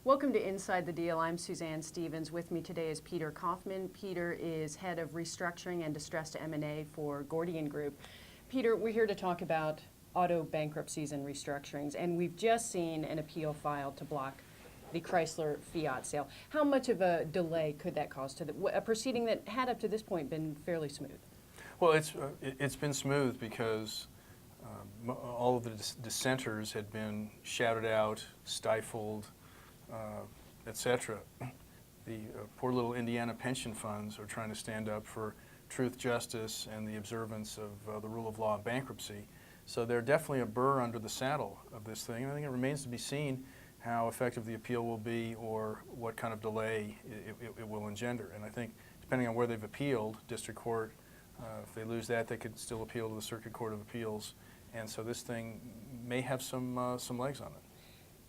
Welcome to Inside the Deal. I'm Suzanne Stevens. With me today is Peter Kaufman. Peter is head of restructuring and distressed M&A for Gordian Group. Peter, we're here to talk about auto bankruptcies and restructurings, and we've just seen an appeal filed to block the Chrysler Fiat sale. How much of a delay could that cause to a proceeding that had up to this point been fairly smooth? Well, it's been smooth because all of the dissenters had been shouted out, stifled, etc. The poor little Indiana pension funds are trying to stand up for truth, justice, and the observance of the rule of law in bankruptcy. So they're definitely a burr under the saddle of this thing. And I think it remains to be seen how effective the appeal will be or what kind of delay it will engender. And I think depending on where they've appealed, district court, if they lose that, they could still appeal to the Circuit Court of Appeals. And so this thing may have some legs on it.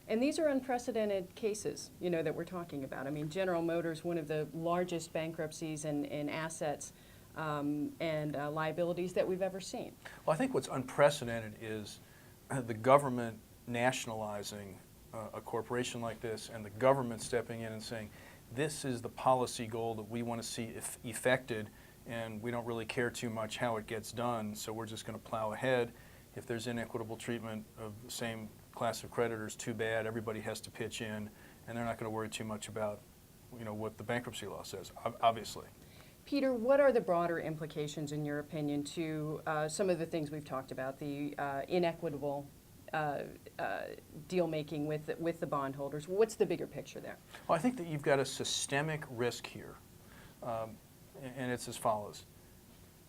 And these are unprecedented cases, you know, that we're talking about. I mean, General Motors, one of the largest bankruptcies in assets and liabilities that we've ever seen. Well, I think what's unprecedented is the government nationalizing a corporation like this and the government stepping in and saying, this is the policy goal that we want to see effected, and we don't really care too much how it gets done, so we're just going to plow ahead. If there's inequitable treatment of the same class of creditors, too bad, everybody has to pitch in, and they're not going to worry too much about, you know, what the bankruptcy law says, obviously. Peter, what are the broader implications, in your opinion, to some of the things we've talked about, the inequitable deal-making with the bondholders? What's the bigger picture there? Well, I think that you've got a systemic risk here, and it's as follows.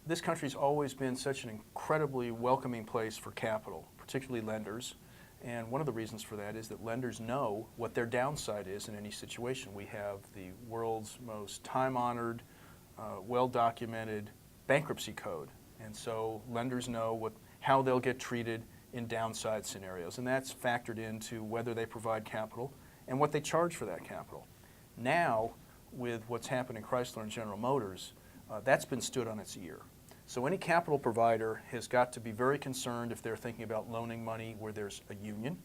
This country's always been such an incredibly welcoming place for capital, particularly lenders. And one of the reasons for that is that lenders know what their downside is in any situation. We have the world's most time-honored, well-documented bankruptcy code. And so lenders know how they'll get treated in downside scenarios. And that's factored into whether they provide capital and what they charge for that capital. Now, with what's happened in Chrysler and General Motors, that's been stood on its ear. So any capital provider has got to be very concerned if they're thinking about loaning money where there's a union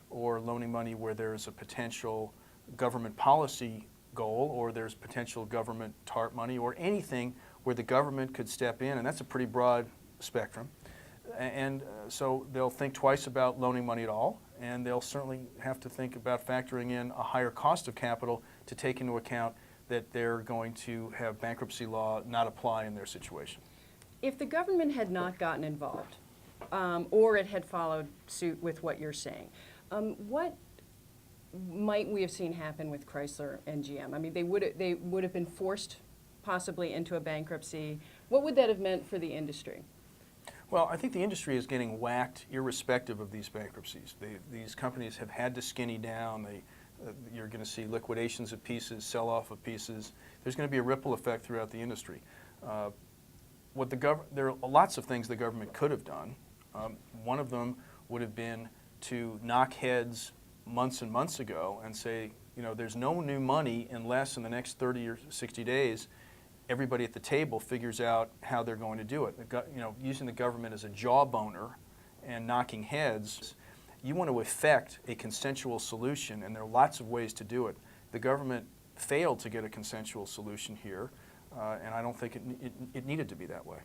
or loaning money where there's a potential government policy goal or there's potential government TARP money or anything where the government could step in, and that's a pretty broad spectrum. And so they'll think twice about loaning money at all, and they'll certainly have to think about factoring in a higher cost of capital to take into account that they're going to have bankruptcy law not apply in their situation. If the government had not gotten involved, or it had followed suit with what you're saying, what might we have seen happen with Chrysler and GM? I mean, they would have been forced possibly into a bankruptcy. What would that have meant for the industry? Well, I think the industry is getting whacked irrespective of these bankruptcies. These companies have had to skinny down. You're going to see liquidations of pieces, sell-off of pieces. There's going to be a ripple effect throughout the industry. There are lots of things the government could have done. One of them would have been to knock heads months and months ago and say, you know, there's no new money unless in the next 30 or 60 days everybody at the table figures out how they're going to do it. You know, using the government as a jawboner and knocking heads, you want to effect a consensual solution, and there are lots of ways to do it. The government failed to get a consensual solution here. And I don't think it needed to be that way.